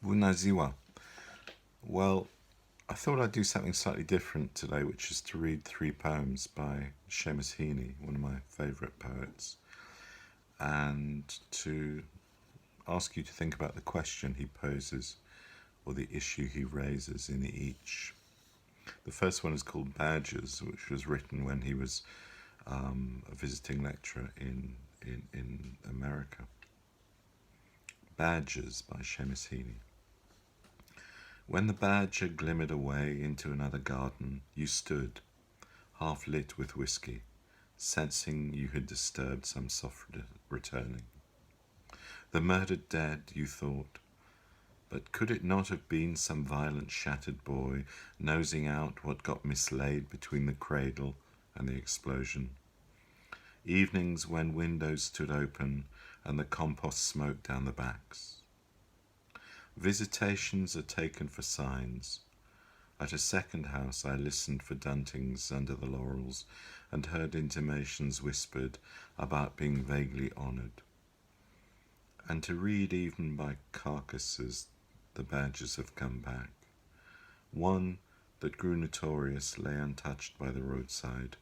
Bună ziua. Well, I thought I'd do something slightly different today, which is to read three poems by Seamus Heaney, one of my favourite poets, and to ask you to think about the question he poses or the issue he raises in each. The first one is called Badgers, which was written when he was a visiting lecturer in America. Badgers by Seamus Heaney. When the badger glimmered away into another garden, you stood, half lit with whiskey, sensing you had disturbed some soft returning. The murdered dead, you thought, but could it not have been some violent shattered boy nosing out what got mislaid between the cradle and the explosion? Evenings when windows stood open and the compost smoked down the backs. Visitations are taken for signs. At a second house I listened for duntings under the laurels and heard intimations whispered about being vaguely honoured. And to read even by carcasses the badgers have come back. One that grew notorious lay untouched by the roadside.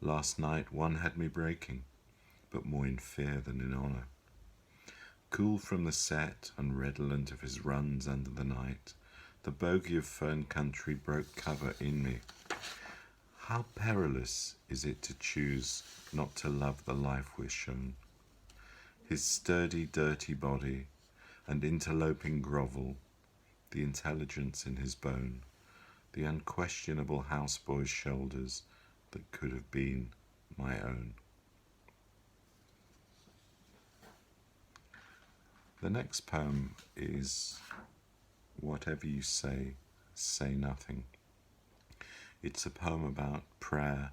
Last night one had me breaking, but more in fear than in honour. Cool from the set and redolent of his runs under the night, the bogey of fern country broke cover in me. How perilous is it to choose not to love the life we're shown? His sturdy, dirty body and interloping grovel, the intelligence in his bone, the unquestionable houseboy's shoulders that could have been my own. The next poem is Whatever You Say, Say Nothing. It's a poem about prayer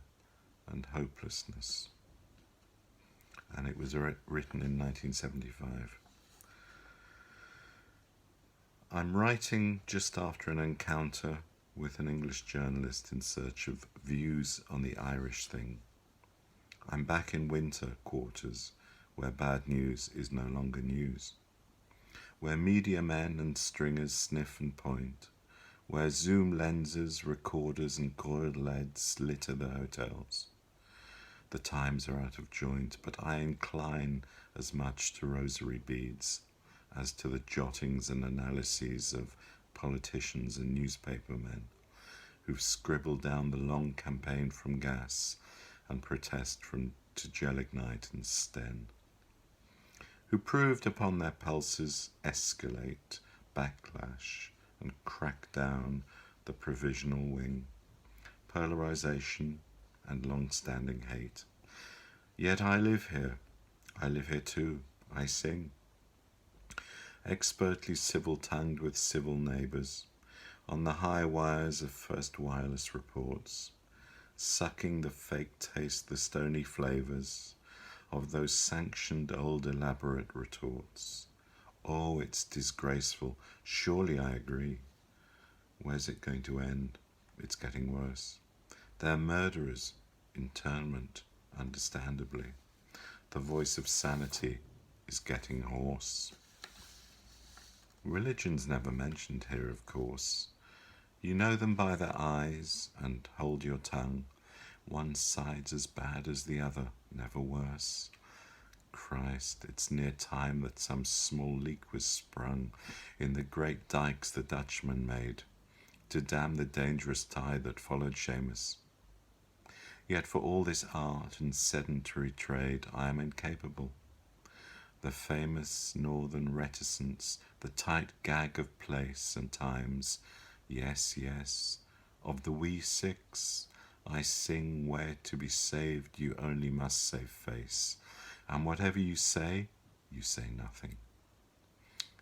and hopelessness, and it was written in 1975. I'm writing just after an encounter with an English journalist in search of views on the Irish thing. I'm back in winter quarters where bad news is no longer news, where media men and stringers sniff and point, where zoom lenses, recorders and coiled leads litter the hotels. The times are out of joint, but I incline as much to rosary beads as to the jottings and analyses of politicians and newspapermen who've scribbled down the long campaign from gas and protest to gelignite and sten, who proved upon their pulses escalate, backlash, and crack down the provisional wing, polarization and long-standing hate. Yet I live here too, I sing, expertly civil-tongued with civil neighbours, on the high wires of first wireless reports, sucking the fake taste, the stony flavours of those sanctioned old elaborate retorts. Oh, it's disgraceful. Surely I agree. Where's it going to end? It's getting worse. They're murderers. Internment, understandably. The voice of sanity is getting hoarse. Religion's never mentioned here, of course. You know them by their eyes, and hold your tongue. One side's as bad as the other, never worse. Christ, it's near time that some small leak was sprung in the great dikes the Dutchman made, to dam the dangerous tide that followed Seamus. Yet for all this art and sedentary trade I am incapable. The famous northern reticence, the tight gag of place and times, yes, yes, of the wee six, I sing where to be saved you only must save face, and whatever you say nothing.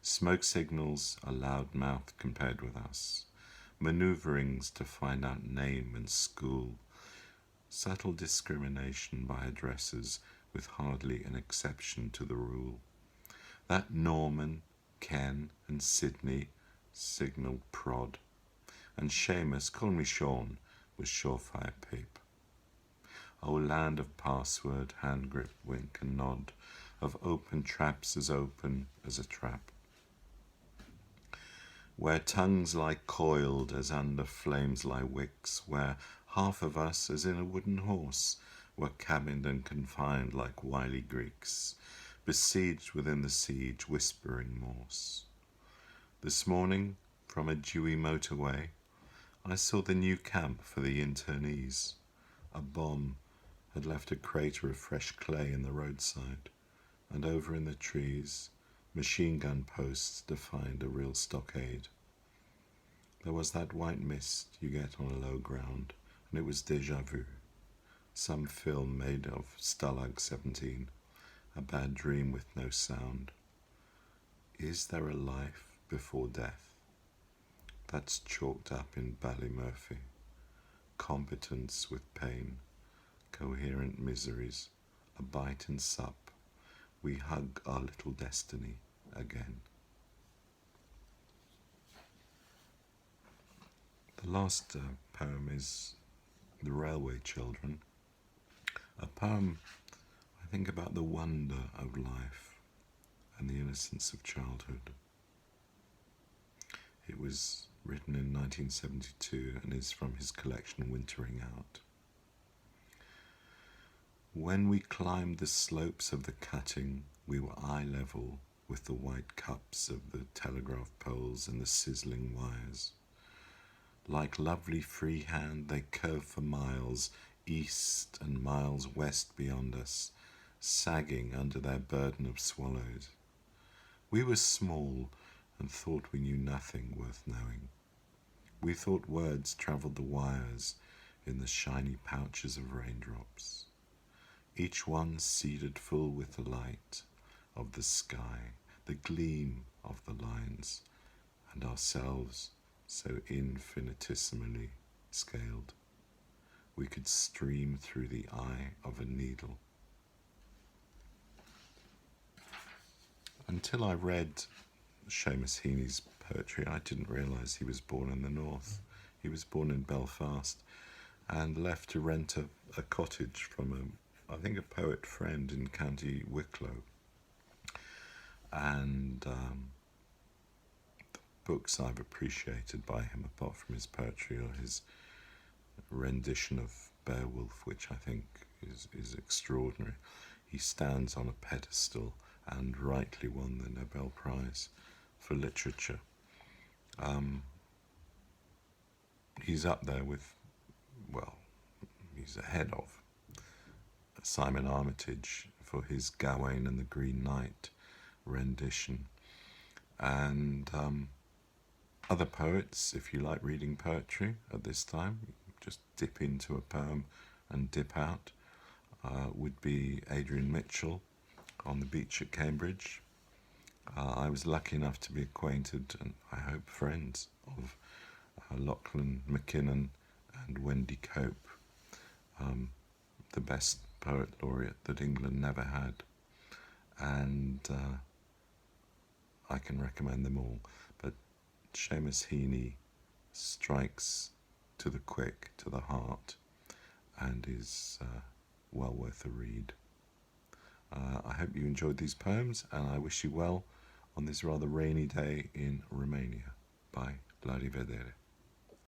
Smoke signals are loud mouthed compared with us, manoeuvrings to find out name and school, subtle discrimination by addresses with hardly an exception to the rule. That Norman, Ken and Sydney signalled prod, and Seamus, call me Sean, was surefire peep. O land of password, hand grip, wink and nod, of open traps as open as a trap. where tongues lie coiled as under flames lie wicks, where half of us, as in a wooden horse, were cabined and confined like wily Greeks, besieged within the siege, whispering Morse. This morning, from a dewy motorway, I saw the new camp for the internees. A bomb had left a crater of fresh clay in the roadside, and over in the trees, machine gun posts defined a real stockade. There was that white mist you get on a low ground, and it was déjà vu. Some film made of Stalag 17, a bad dream with no sound. Is there a life before death? That's chalked up in Ballymurphy. Competence with pain, coherent miseries, a bite and sup. We hug our little destiny again. The last poem is The Railway Children, a poem, I think, about the wonder of life and the innocence of childhood. It was written in 1972 and is from his collection Wintering Out. When we climbed the slopes of the cutting, we were eye level with the white cups of the telegraph poles and the sizzling wires. Like lovely freehand, they curved for miles east and miles west beyond us, sagging under their burden of swallows. We were small and thought we knew nothing worth knowing. We thought words travelled the wires in the shiny pouches of raindrops, each one seeded full with the light of the sky, the gleam of the lines, and ourselves so infinitesimally scaled, we could stream through the eye of a needle. Until I read Seamus Heaney's poetry, I didn't realise he was born in the north. He was born in Belfast and left to rent a cottage from I think a poet friend in County Wicklow. And the books I've appreciated by him, apart from his poetry, or his rendition of Beowulf, which I think is extraordinary. He stands on a pedestal and rightly won the Nobel Prize for Literature. He's up there with, well, he's ahead of Simon Armitage for his Gawain and the Green Knight rendition. And other poets, if you like reading poetry at this time, just dip into a poem and dip out, would be Adrian Mitchell on the beach at Cambridge. I was lucky enough to be acquainted, and I hope friends, of Lachlan McKinnon and Wendy Cope, the best poet laureate that England never had. And I can recommend them all. But Seamus Heaney strikes to the quick, to the heart, and is well worth a read. I hope you enjoyed these poems, and I wish you well on this rather rainy day in Romania. Bye. La rivedere.